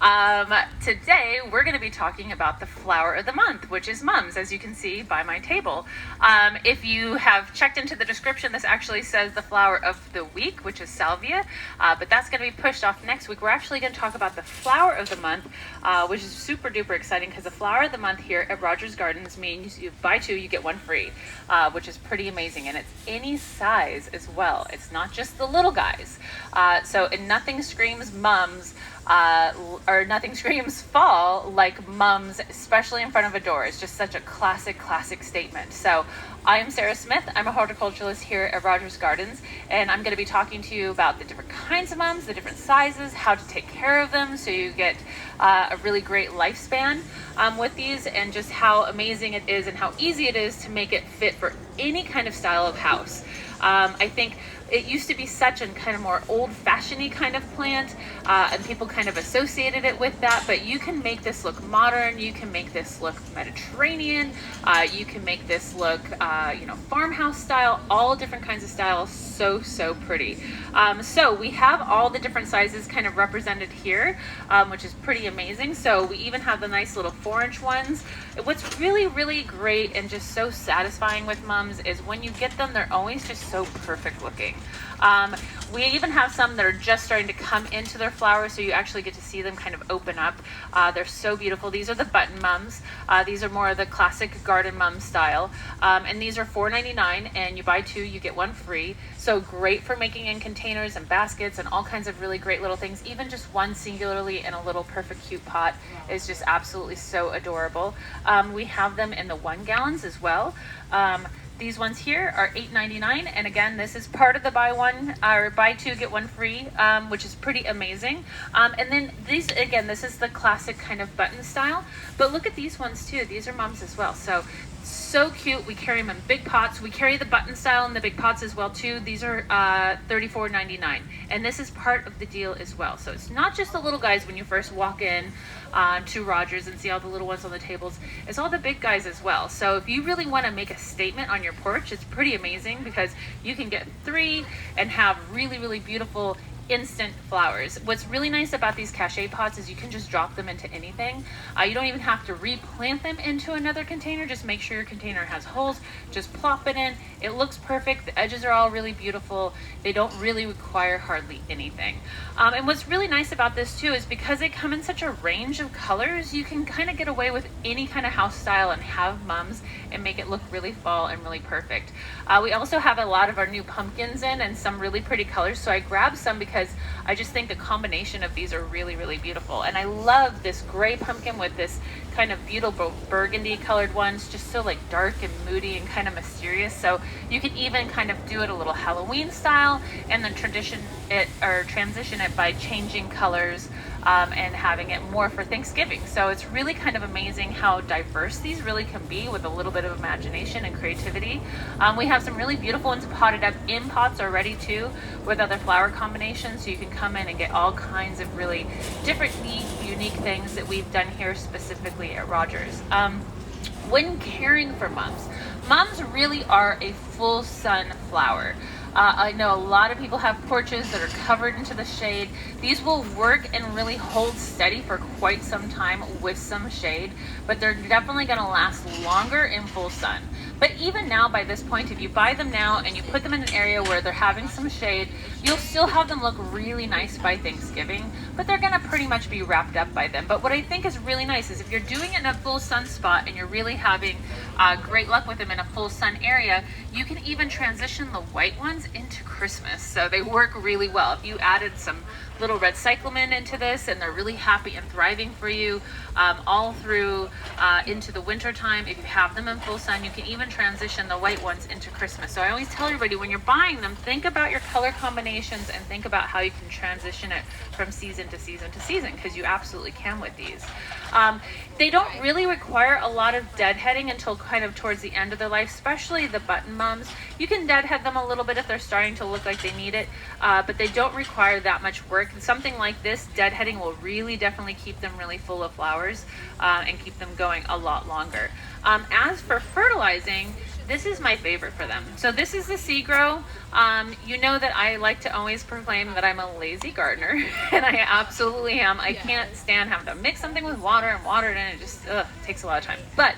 Hi. Today we're going to be talking about the flower of the month, which is mums, as you can see by my table. If you have checked into the description, this actually says the flower of the week, which is salvia, but that's going to be pushed off next week. We're actually going to talk about the flower of the month, which is super duper exciting because the flower of the month here at Rogers Gardens means you buy two, you get one free, which is pretty amazing. And it's any size as well. It's not just the little guys. And nothing screams mums or nothing screams fall like mums, especially in front of a door. It's just such a classic statement. So I am Sarah Smith. I'm a horticulturist here at Rogers Gardens, and I'm going to be talking to you about the different kinds of mums, the different sizes, how to take care of them so you get a really great lifespan with these, and just how amazing it is and how easy it is to make it fit for any kind of style of house. I think it used to be such a kind of more old-fashioned-y kind of plant, and people kind of associated it with that, but you can make this look modern, you can make this look Mediterranean, you can make this look, farmhouse style, all different kinds of styles, so pretty. So we have all the different sizes kind of represented here, which is pretty amazing. So we even have the nice little 4-inch ones. What's really great and just so satisfying with mums is when you get them, they're always just so perfect looking. We even have some that are just starting to come into their flowers, so you actually get to see them kind of open up. They're so beautiful. These are the button mums. These are more of the classic garden mum style, and these are $4.99, and you buy two, you get one free. So great for making in containers and baskets and all kinds of really great little things. Even just one singularly in a little perfect cute pot is just absolutely so adorable. We have them in the 1 gallons as well. These ones here are $8.99, and again, this is part of the buy two get one free, which is pretty amazing. And then these, again, this is the classic kind of button style, but look at these ones too. These are mums as well. So cute. We carry them in big pots. We carry the button style in the big pots as well too. These are $34.99, and this is part of the deal as well. So it's not just the little guys when you first walk in to Rogers and see all the little ones on the tables. It's all the big guys as well. So if you really want to make a statement on your porch, it's pretty amazing because you can get 3 and have really beautiful instant flowers. What's really nice about these cachet pots is you can just drop them into anything. You don't even have to replant them into another container. Just make sure your container has holes. Just plop it in. It looks perfect. The edges are all really beautiful. They don't really require hardly anything. And what's really nice about this too is because they come in such a range of colors, you can kind of get away with any kind of house style and have mums and make it look really fall and really perfect. We also have a lot of our new pumpkins in and some really pretty colors, so I grabbed some because I just think the combination of these are really beautiful. And I love this gray pumpkin with this kind of beautiful burgundy colored ones, just so like dark and moody and kind of mysterious. So you can even kind of do it a little Halloween style and then transition it by changing colors and having it more for Thanksgiving. So it's really kind of amazing how diverse these really can be with a little bit of imagination and creativity. We have some really beautiful ones potted up in pots already too with other flower combinations, so you can come in and get all kinds of really different neat, unique things that we've done here specifically at Rogers. When caring for mums really are a full sun flower. I know a lot of people have porches that are covered into the shade. These will work and really hold steady for quite some time with some shade, but they're definitely going to last longer in full sun. But even now, by this point, if you buy them now and you put them in an area where they're having some shade, you'll still have them look really nice by Thanksgiving, but they're going to pretty much be wrapped up by then. But what I think is really nice is if you're doing it in a full sun spot and you're really having great luck with them in a full sun area, you can even transition the white ones into Christmas. So they work really well. If you added some little red cyclamen into this and they're really happy and thriving for you all through into the winter time, if you have them in full sun, you can even transition the white ones into Christmas. So I always tell everybody, when you're buying them, think about your color combinations and think about how you can transition it from season to season to season, because you absolutely can with these. They don't really require a lot of deadheading until kind of towards the end of their life, especially the button mums. You can deadhead them a little bit if they're starting to look like they need it, but they don't require that much work. And something like this, deadheading will really definitely keep them really full of flowers and keep them going a lot longer. As for fertilizing, this is my favorite for them. So this is the Sea Grow. You know that I like to always proclaim that I'm a lazy gardener, and I absolutely am. I can't stand having to mix something with water and water it in. It just takes a lot of time. But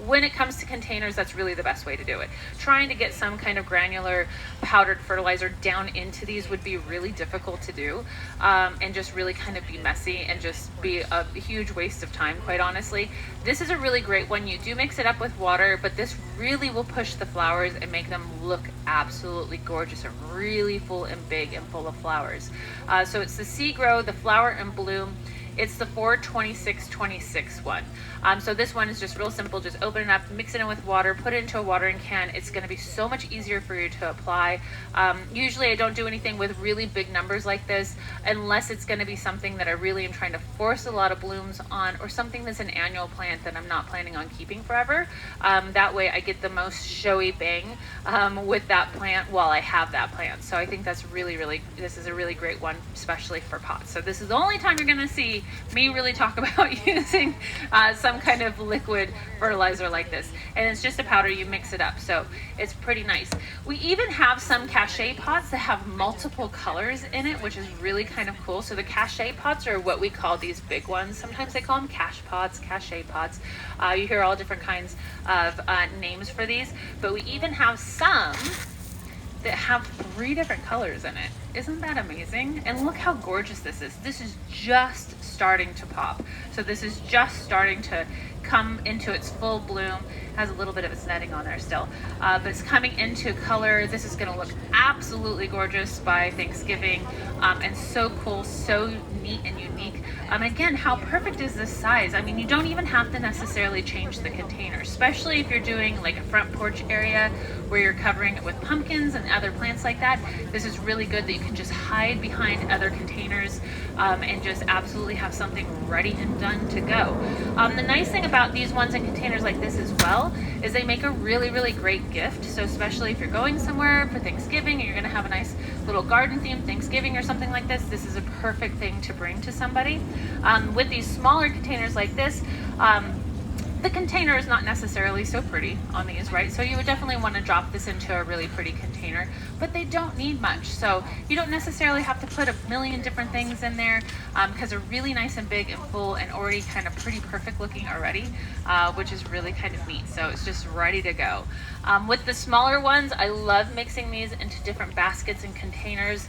when it comes to containers, that's really the best way to do it. Trying to get some kind of granular powdered fertilizer down into these would be really difficult to do, and just really kind of be messy and just be a huge waste of time, quite honestly. This is a really great one. You do mix it up with water, but this really will push the flowers and make them look absolutely gorgeous and really full and big and full of flowers. So it's the Sea Grow, the Flower and Bloom. It's the 42626 one. So this one is just real simple. Just open it up, mix it in with water, put it into a watering can. It's going to be so much easier for you to apply. Usually I don't do anything with really big numbers like this unless it's going to be something that I really am trying to force a lot of blooms on, or something that's an annual plant that I'm not planning on keeping forever. That way I get the most showy bang with that plant while I have that plant. So I think that's this is a really great one, especially for pots. So this is the only time you're going to see me really talk about using some kind of liquid fertilizer like this, and it's just a powder. You mix it up, so it's pretty nice. We even have some cachet pots that have multiple colors in it, which is really kind of cool. So the cachet pots are what we call these big ones. Sometimes they call them cash pots, cachet pots. You hear all different kinds of names for these, but we even have some that have 3 different colors in it. Isn't that amazing? And look how gorgeous this is. This is just starting to pop. So this is just starting to come into its full bloom. It has a little bit of its netting on there still, but it's coming into color. This is going to look absolutely gorgeous by Thanksgiving, and so cool, so neat and unique. Again, how perfect is this size? I mean, you don't even have to necessarily change the container, especially if you're doing like a front porch area where you're covering it with pumpkins and other plants like that. This is really good that you can just hide behind other containers and just absolutely have something ready and done to go. The nice thing about these ones in containers like this as well is they make a really great gift. So especially if you're going somewhere for Thanksgiving and you're going to have a nice little garden theme Thanksgiving or something like this, this is a perfect thing to bring to somebody. With these smaller containers like this, the container is not necessarily so pretty on these, right? So you would definitely want to drop this into a really pretty container, but they don't need much. So you don't necessarily have to put a million different things in there, because they're really nice and big and full and already kind of pretty perfect looking already, which is really kind of neat. So it's just ready to go. With the smaller ones, I love mixing these into different baskets and containers.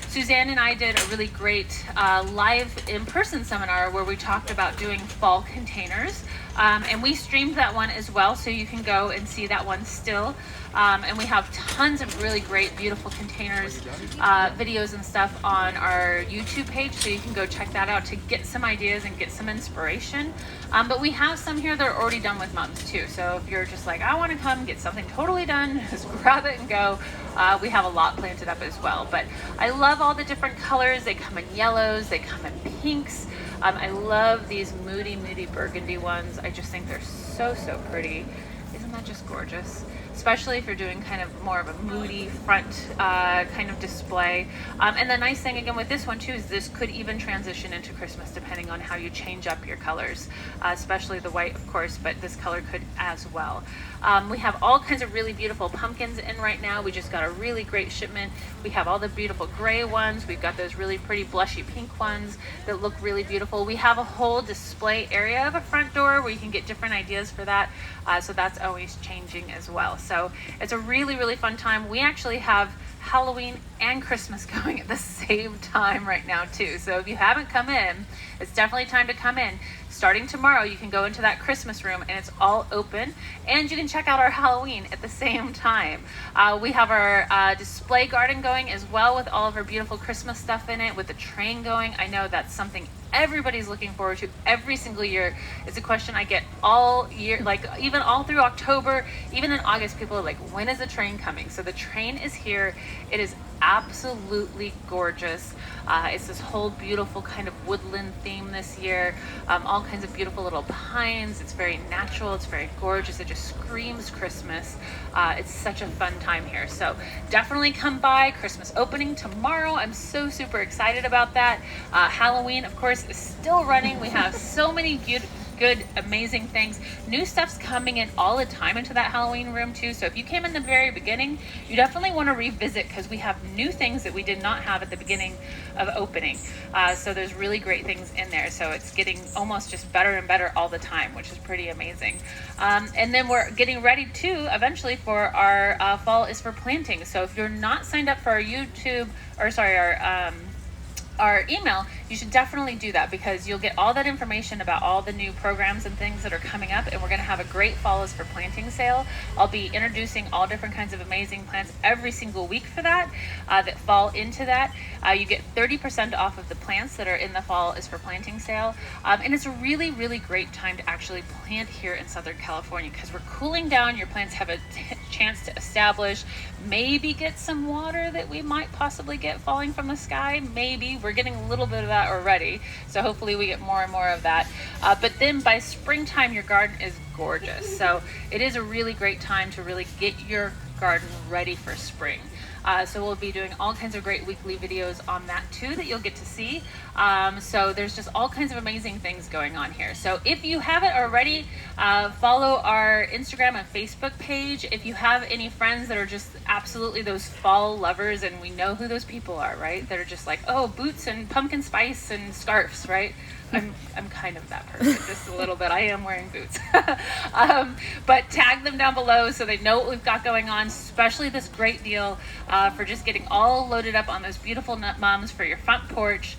Suzanne and I did a really great live in-person seminar where we talked about doing fall containers. And we streamed that one as well, so you can go and see that one still. And we have tons of really great, beautiful containers, videos and stuff on our YouTube page, so you can go check that out to get some ideas and get some inspiration. But we have some here that are already done with mums too. So if you're just like, I want to come get something totally done, just grab it and go. We have a lot planted up as well. But I love all the different colors. They come in yellows, they come in pinks. I love these moody burgundy ones. I just think they're so pretty. Isn't that just gorgeous? Especially if you're doing kind of more of a moody front kind of display. And the nice thing again with this one too is this could even transition into Christmas depending on how you change up your colors, especially the white of course, but this color could as well. We have all kinds of really beautiful pumpkins in right now. We just got a really great shipment. We have all the beautiful gray ones. We've got those really pretty blushy pink ones that look really beautiful. We have a whole display area of a front door where you can get different ideas for that. So that's always changing as well. So it's a really fun time. We actually have Halloween and Christmas going at the same time right now too. So if you haven't come in, it's definitely time to come in. Starting tomorrow, you can go into that Christmas room and it's all open, and you can check out our Halloween at the same time. We have our display garden going as well with all of our beautiful Christmas stuff in it, with the train going. I know that's something everybody's looking forward to every single year. It's a question I get all year, like even all through October, even in August, people are like, when is the train coming? So the train is here. It is absolutely gorgeous. It's this whole beautiful kind of woodland theme this year. All kinds of beautiful little pines. It's very natural. It's very gorgeous. It just screams Christmas. It's such a fun time here. So definitely come by. Christmas opening tomorrow. I'm so super excited about that. Halloween, of course, is still running. We have so many good, amazing things. New stuff's coming in all the time into that Halloween room too. So if you came in the very beginning, you definitely want to revisit because we have new things that we did not have at the beginning of opening. So there's really great things in there. So it's getting almost just better and better all the time, which is pretty amazing. And then we're getting ready too, eventually, for our Fall is for Planting. So if you're not signed up for our YouTube, or sorry, our email, you should definitely do that because you'll get all that information about all the new programs and things that are coming up. And we're going to have a great Fall is for Planting sale. I'll be introducing all different kinds of amazing plants every single week for that fall into that. You get 30% off of the plants that are in the Fall is for Planting sale. And it's a really, really great time to actually plant here in Southern California because we're cooling down. Your plants have a chance to establish, maybe get some water that we might possibly get falling from the sky. Maybe we're getting a little bit of that already, so hopefully we get more and more of that. But then by springtime, your garden is gorgeous. So it is a really great time to really get your garden ready for spring. So we'll be doing all kinds of great weekly videos on that too that you'll get to see. So there's just all kinds of amazing things going on here. So if you haven't already, follow our Instagram and Facebook page. If you have any friends that are just absolutely those fall lovers, and we know who those people are, right? That are just like, oh, boots and pumpkin spice and scarves, right? I'm kind of that person, just a little bit. I am wearing boots. But tag them down below so they know what we've got going on, especially this great deal for just getting all loaded up on those beautiful nut mums for your front porch.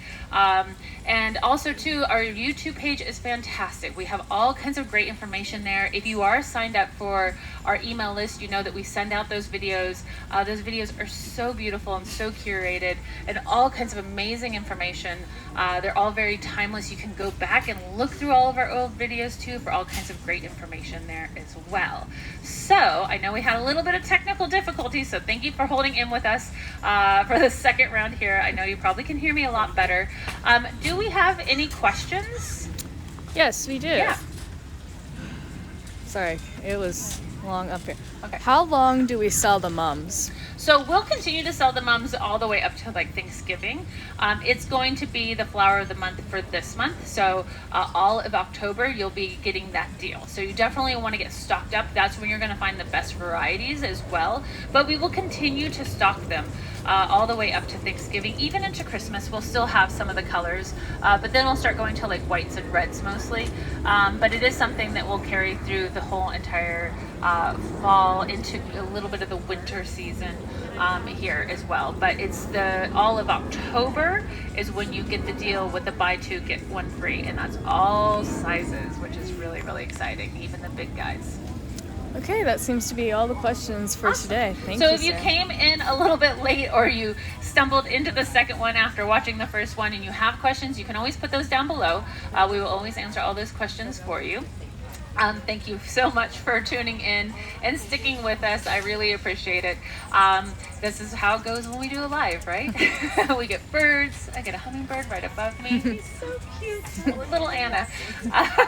And also too, our YouTube page is fantastic. We have all kinds of great information there. If you are signed up for our email list, you know that we send out those videos. Those videos are so beautiful and so curated and all kinds of amazing information. They're all very timeless. You can go back and look through all of our old videos too for all kinds of great information there as well. So I know we had a little bit of technical difficulty, so thank you for holding in with us for the second round here. I know you probably can hear me a lot better. Do we have any questions? Yes, we do. Yeah. Sorry, it was long up here. Okay. How long do we sell the mums? So we'll continue to sell the mums all the way up to like Thanksgiving. It's going to be the flower of the month for this month. So all of October, you'll be getting that deal. So you definitely want to get stocked up. That's when you're going to find the best varieties as well. But we will continue to stock them all the way up to Thanksgiving, even into Christmas. We'll still have some of the colors, but then we'll start going to like whites and reds mostly. But it is something that will carry through the whole entire fall into a little bit of the winter season here as well. But it's all of October is when you get the deal with the buy two get one free, and that's all sizes, which is really, really exciting, even the big guys. Okay, that seems to be all the questions for today. Thank you. So if you came in a little bit late or you stumbled into the second one after watching the first one and you have questions, you can always put those down below. We will always answer all those questions for you. Thank you so much for tuning in and sticking with us. I really appreciate it. This is how it goes when we do a live, right? We get birds. I get a hummingbird right above me. He's so cute. Little Anna.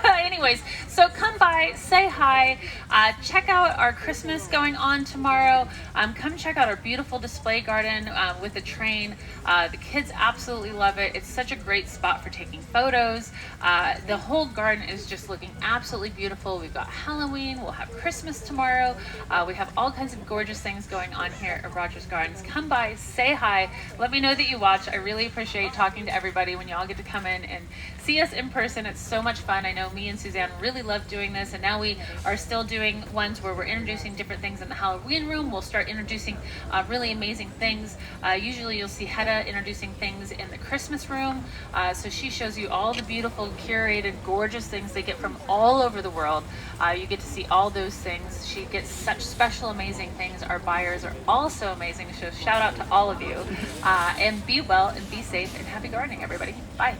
Anyways, so come by, say hi, check out our Christmas going on tomorrow. Come check out our beautiful display garden with the train. The kids absolutely love it. It's such a great spot for taking photos. The whole garden is just looking absolutely beautiful. We've got Halloween. We'll have Christmas tomorrow. We have all kinds of gorgeous things going on here at Rogers Gardens. Come by, say hi, let me know that you watch. I really appreciate talking to everybody when y'all get to come in and see us in person. It's so much fun. I know me and Suzanne really love doing this, and now we are still doing ones where we're introducing different things in the Halloween room. We'll start introducing really amazing things. Usually you'll see Hedda introducing things in the Christmas room. So she shows you all the beautiful, curated, gorgeous things they get from all over the world. You get to see all those things. She gets such special, amazing things. Our buyers are also amazing. So shout out to all of you. And be well and be safe and happy gardening, everybody. Bye.